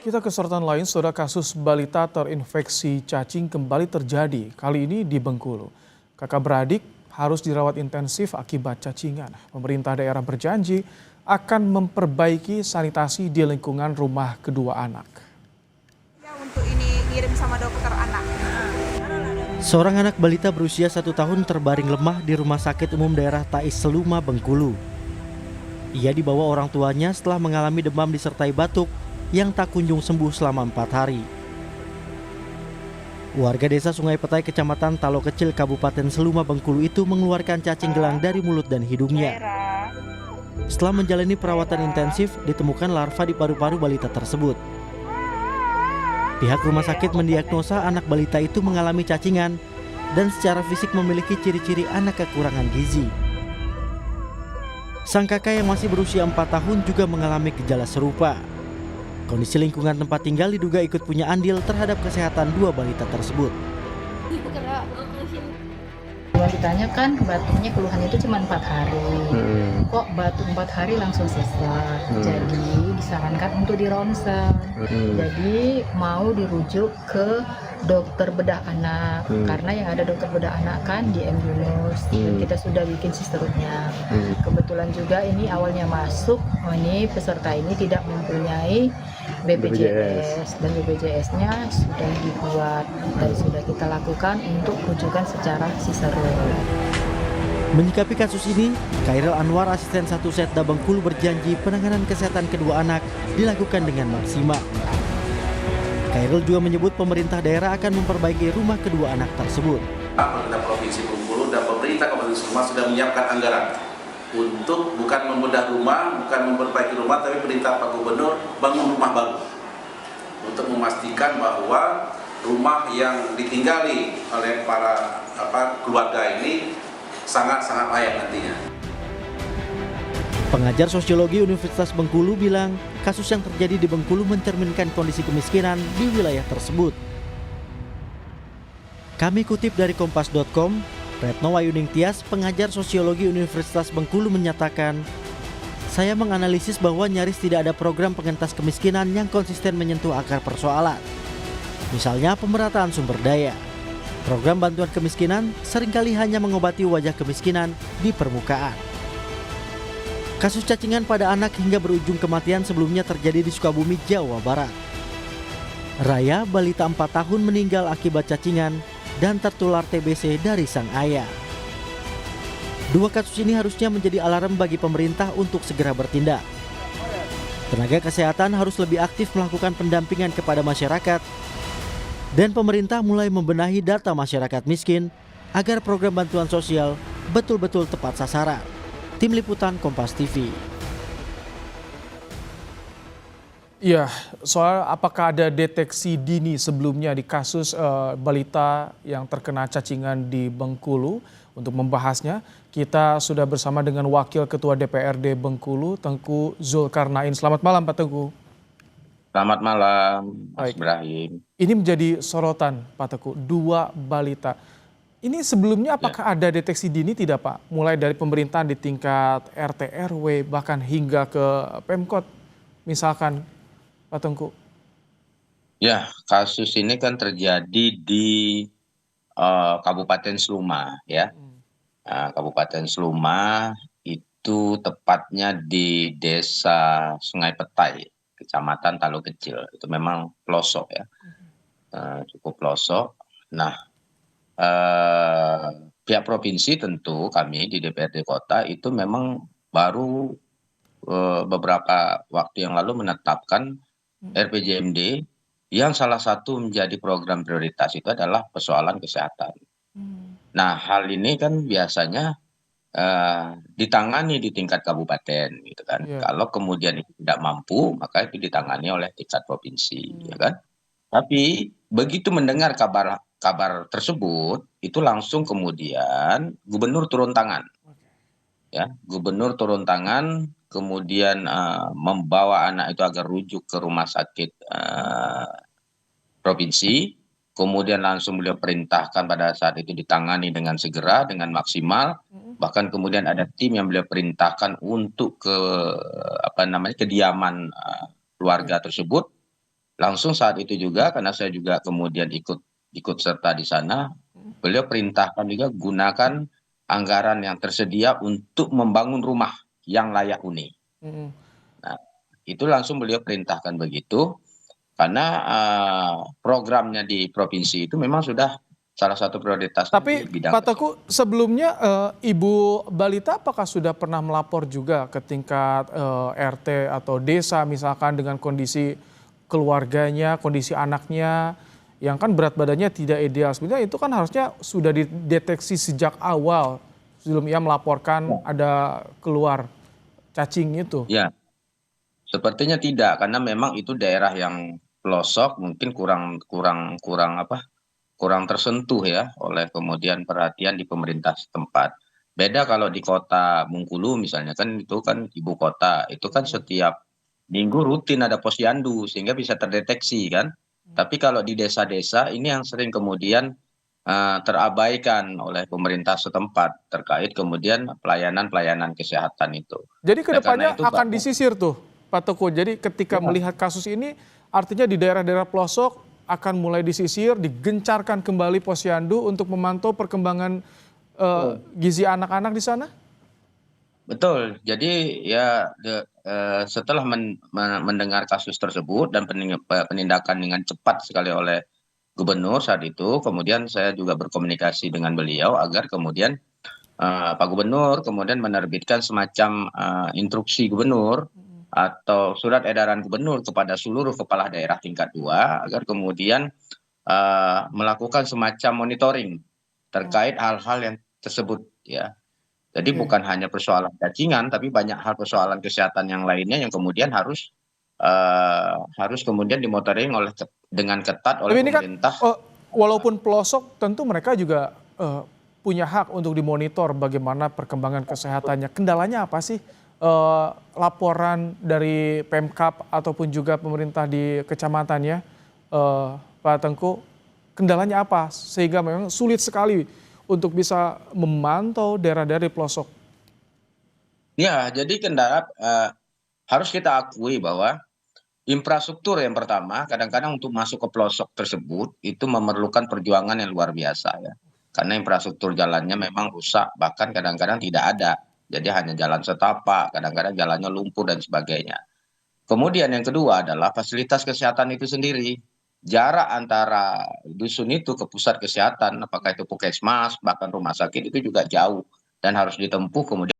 Kita ke sorotan lain, saudara, kasus balita terinfeksi cacing kembali terjadi, kali ini di Bengkulu. Kakak beradik harus dirawat intensif akibat cacingan. Pemerintah daerah berjanji akan memperbaiki sanitasi di lingkungan rumah kedua anak. Ya, untuk ini ngirim sama dokter anak. Seorang anak balita berusia 1 tahun terbaring lemah di Rumah Sakit Umum Daerah Tais Seluma, Bengkulu. Ia dibawa orang tuanya setelah mengalami demam disertai batuk yang tak kunjung sembuh selama 4 hari. Warga desa Sungai Petai, Kecamatan Talo Kecil, Kabupaten Seluma, Bengkulu itu mengeluarkan cacing gelang dari mulut dan hidungnya. Setelah menjalani perawatan intensif, ditemukan larva di paru-paru balita tersebut. Pihak rumah sakit mendiagnosa anak balita itu mengalami cacingan dan secara fisik memiliki ciri-ciri anak kekurangan gizi. Sang kakak yang masih berusia 4 tahun juga mengalami gejala serupa. Kondisi lingkungan tempat tinggal diduga ikut punya andil terhadap kesehatan dua balita tersebut. Kalau ditanyakan batuknya keluhan itu cuma 4 hari. Kok batuk 4 hari langsung selesai. Jadi disarankan untuk di ronsen. Jadi mau dirujuk ke dokter bedah anak. Karena yang ada dokter bedah anak kan di M Yunus. Kita sudah bikin sisternya. Kebetulan juga ini awalnya masuk, ini peserta ini tidak mempunyai BPJS dan BPJS-nya sudah dibuat dan sudah kita lakukan untuk rujukan secara sister. Menyikapi kasus ini, Khairil Anwar, asisten 1 Setda Bengkulu, berjanji penanganan kesehatan kedua anak dilakukan dengan maksimal. Khairil juga menyebut pemerintah daerah akan memperbaiki rumah kedua anak tersebut. Pemerintah Provinsi Bengkulu dan pemerintah Kabupaten Seluma sudah menyiapkan anggaran untuk bukan membedah rumah, bukan memperbaiki rumah, tapi perintah Pak Gubernur bangun rumah baru untuk memastikan bahwa rumah yang ditinggali oleh para keluarga ini sangat-sangat layak nantinya. Pengajar sosiologi Universitas Bengkulu bilang kasus yang terjadi di Bengkulu mencerminkan kondisi kemiskinan di wilayah tersebut. Kami kutip dari kompas.com, Retno Wayuning Tias, pengajar sosiologi Universitas Bengkulu, menyatakan, "Saya menganalisis bahwa nyaris tidak ada program pengentas kemiskinan yang konsisten menyentuh akar persoalan. Misalnya pemerataan sumber daya. Program bantuan kemiskinan seringkali hanya mengobati wajah kemiskinan di permukaan." Kasus cacingan pada anak hingga berujung kematian sebelumnya terjadi di Sukabumi, Jawa Barat. Raya, balita 4 tahun, meninggal akibat cacingan dan tertular TBC dari sang ayah. Dua kasus ini harusnya menjadi alarm bagi pemerintah untuk segera bertindak. Tenaga kesehatan harus lebih aktif melakukan pendampingan kepada masyarakat, dan pemerintah mulai membenahi data masyarakat miskin agar program bantuan sosial betul-betul tepat sasaran. Tim Liputan Kompas TV. Iya, soal apakah ada deteksi dini sebelumnya di kasus balita yang terkena cacingan di Bengkulu? Untuk membahasnya, kita sudah bersama dengan Wakil Ketua DPRD Bengkulu, Tengku Zulkarnain. Selamat malam, Pak Tengku. Selamat malam, Mas Ibrahim. Ini menjadi sorotan, Pak Tengku, 2 balita. Ini sebelumnya apakah ada deteksi dini tidak, Pak? Mulai dari pemerintahan di tingkat RT RW bahkan hingga ke Pemkot misalkan, Pak Tengku. Ya, kasus ini kan terjadi di Kabupaten Seluma, ya. Kabupaten Seluma itu tepatnya di Desa Sungai Petai, Kecamatan Talo Kecil. Itu memang pelosok, ya, cukup pelosok. Nah, pihak provinsi tentu kami di DPRD Kota itu memang baru beberapa waktu yang lalu menetapkan RPJMD yang salah satu menjadi program prioritas itu adalah persoalan kesehatan. Nah, hal ini kan biasanya ditangani di tingkat kabupaten, gitu kan. Kalau kemudian itu tidak mampu, maka itu ditangani oleh tingkat provinsi, ya kan. Tapi begitu mendengar kabar tersebut, itu langsung kemudian gubernur turun tangan, ya. Gubernur turun tangan, kemudian membawa anak itu agar rujuk ke rumah sakit provinsi, kemudian langsung beliau perintahkan pada saat itu ditangani dengan segera, dengan maksimal, bahkan kemudian ada tim yang beliau perintahkan untuk ke kediaman keluarga tersebut, langsung saat itu juga karena saya juga kemudian ikut serta di sana, beliau perintahkan juga gunakan anggaran yang tersedia untuk membangun rumah yang layak huni. Mm. Nah, itu langsung beliau perintahkan begitu karena programnya di provinsi itu memang sudah salah satu prioritasnya di Tapi bidang Pak Teguh, sebelumnya Ibu Balita apakah sudah pernah melapor juga ke tingkat RT atau desa misalkan dengan kondisi keluarganya, kondisi anaknya yang kan berat badannya tidak ideal. Sebenarnya itu kan harusnya sudah dideteksi sejak awal sebelum ia melaporkan ada keluar cacing itu. ya. Sepertinya tidak, karena memang itu daerah yang pelosok, mungkin kurang tersentuh ya oleh kemudian perhatian di pemerintah setempat. Beda kalau di kota Bengkulu misalnya kan itu kan ibu kota, itu kan setiap minggu rutin ada posyandu sehingga bisa terdeteksi kan. Tapi kalau di desa-desa ini yang sering kemudian terabaikan oleh pemerintah setempat terkait kemudian pelayanan-pelayanan kesehatan itu. Jadi Nah, karena kedepannya itu akan Pak. disisir tuh Pak Teguh. Jadi ketika melihat kasus ini artinya di daerah-daerah pelosok akan mulai disisir, digencarkan kembali posyandu untuk memantau perkembangan gizi anak-anak di sana? Betul. Jadi ya setelah mendengar kasus tersebut dan penindakan dengan cepat sekali oleh gubernur saat itu, kemudian saya juga berkomunikasi dengan beliau agar kemudian Pak Gubernur kemudian menerbitkan semacam instruksi gubernur atau surat edaran gubernur kepada seluruh kepala daerah tingkat 2 agar kemudian melakukan semacam monitoring terkait hal-hal yang tersebut ya. Jadi Oke. bukan hanya persoalan cacingan, tapi banyak hal persoalan kesehatan yang lainnya yang kemudian harus kemudian dimonitoring dengan ketat oleh Tapi ini kan pemerintah. walaupun pelosok tentu mereka juga punya hak untuk dimonitor bagaimana perkembangan kesehatannya. Kendalanya apa sih? Laporan dari Pemkab ataupun juga pemerintah di kecamatannya, Pak Tengku, kendalanya apa? Sehingga memang sulit sekali untuk bisa memantau daerah-daerah di pelosok. Ya, jadi kendala harus kita akui bahwa infrastruktur yang pertama kadang-kadang untuk masuk ke pelosok tersebut itu memerlukan perjuangan yang luar biasa ya. Karena infrastruktur jalannya memang rusak, bahkan kadang-kadang tidak ada. Jadi hanya jalan setapak, kadang-kadang jalannya lumpur dan sebagainya. Kemudian yang kedua adalah fasilitas kesehatan itu sendiri. Jarak antara dusun itu ke pusat kesehatan, apakah itu puskesmas, bahkan rumah sakit itu juga jauh dan harus ditempuh kemudian